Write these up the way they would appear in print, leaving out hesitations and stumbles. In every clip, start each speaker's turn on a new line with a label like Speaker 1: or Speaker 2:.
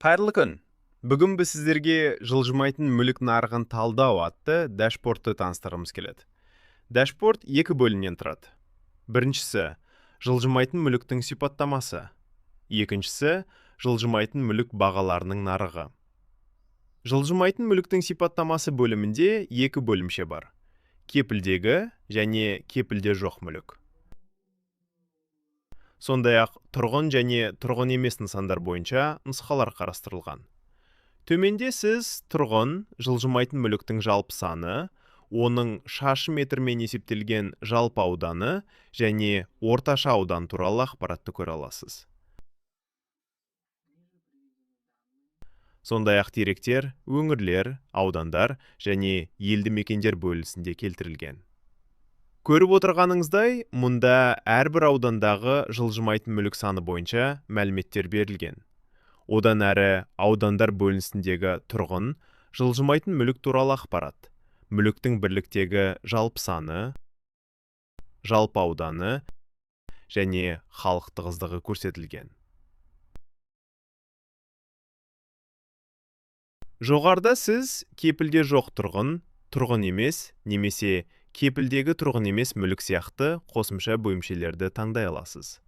Speaker 1: Қайырлы күн. Бүгін біз сіздерге жылжымайтын мүлік нарығын талдау атты дашбордты таныстырғымыз келеді. Дашборд екі бөлімнен тұрады. Біріншісі жылжымайтын мүліктің сипаттамасы. Екіншісі жылжымайтын мүлік бағаларының нарығы. Жылжымайтын мүліктің сипаттамасы бөлімінде екі бөлімше бар: кепілдегі және кепілде жоқ мүлік. Сондай-ақ тұрғын және тұрғын емес нысандар бойынша нұсқалар қарастырылған. Төменде сіз тұрғын жылжымайтын мүліктің жалпы саны, оның шаршы метрмен есептелген жалпы ауданы және орташа аудан туралы ақпаратты көре аласыз. Сондай-ақ деректер өңірлер, аудандар және елді мекендер бөлінісінде келтірілген. Көріп отырғаныңыздай, мұнда әрбір аудандағы жылжымайтын мүлік саны бойынша мәліметтер берілген. Одан әрі аудандар бөлінісіндегі тұрғын жылжымайтын мүлік туралы ақпарат, мүліктің бірліктегі жалпы саны, жалпы ауданы және халық тығыздығы көрсетілген. Жоғарыда сіз кепілде жоқ тұрғын, тұрғын емес немесе кепілдегі тұрғын емес мүлік сияқты қосымша бөлімшелерді таңдай аласыз.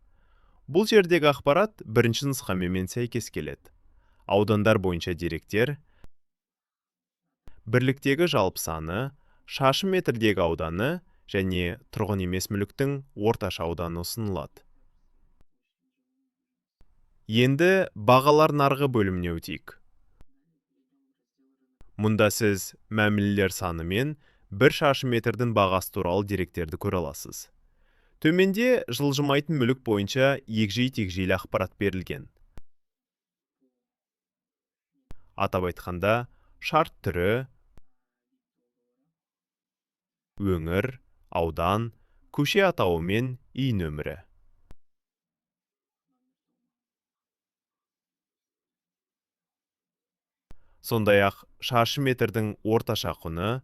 Speaker 1: Бұл жердегі ақпарат бірінші нұсқамамен сәйкес келеді. Аудандар бойынша деректер, бірліктегі жалпы саны, шаршы метрдегі ауданы және тұрғын емес мүліктің орташа ауданы ұсынылады. Енді бағалар нарығы бөліміне өтейік. Мұнда сіз мәмілелер саны мен бір шаршы метрдің бағасы туралы деректерді көре аласыз. Төменде жылжымайтын мүлік бойынша егжей-тегжейлі ақпарат берілген. Атап айтқанда, шарт түрі, өңір, аудан, көше атауы мен үй нөмірі. Сондай-ақ шаршы метрдің орташа құны,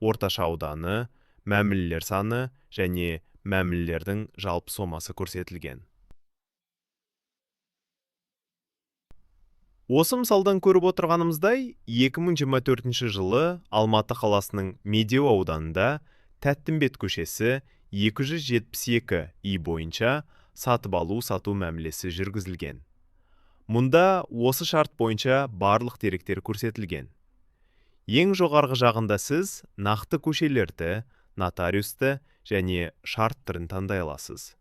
Speaker 1: орташа ауданы, мәмілелер саны және мәмілелердің жалпы сомасы көрсетілген. Осы мысалдан көріп отырғанымыздай, 2024 жылы Алматы қаласының Медеу ауданында Тәттімбет көшесі 272 үй бойынша сатып алу-сату мәмілесі жүргізілген. Мұнда осы шарт бойынша барлық деректер көрсетілген. Ең жоғарғы жағында сіз нақты көшелерді, нотариусты және шарт түрін таңдай аласыз.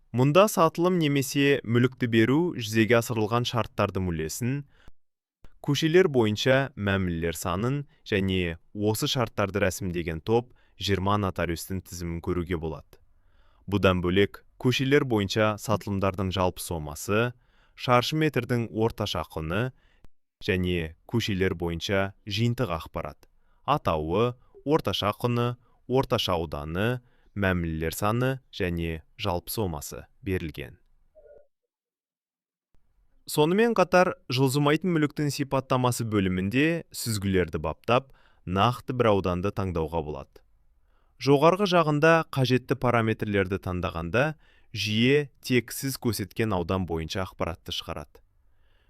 Speaker 1: Мұнда сатылым немесе мүлікті беру жүзеге асырылған шарттардың үлесін, көшелер бойынша мәмілелер санын және осы шарттарды рәсімдеген топ 20 нотариустың тізімін көруге болады. Бұдан бөлек, көшелер бойынша сатылымдардың жалпы сомасы, шаршы метрдің орташа құны және көшелер бойынша жиынтық ақпарат, атауы, орташа құны, орташа ауданы, мәмілелер саны және жалпы сомасы берілген. Сонымен қатар, жылжымайтын мүліктің сипаттамасы бөлімінде сүзгілерді баптап, нақты бір ауданды таңдауға болады. Жоғарғы жағында қажетті параметрлерді таңдағанда, жүйе тек сіз көрсеткен аудан бойынша ақпаратты шығарады.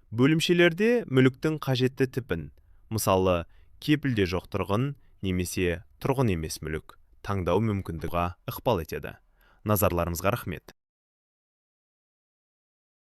Speaker 1: Бөлімшелерде мүліктің қажетті типін, мысалы, кепілде жоқ тұрғын немесе тұрғын емес мүлік таңдау мүмкіндігі ықпал етеді. Назарларыңызға рахмет.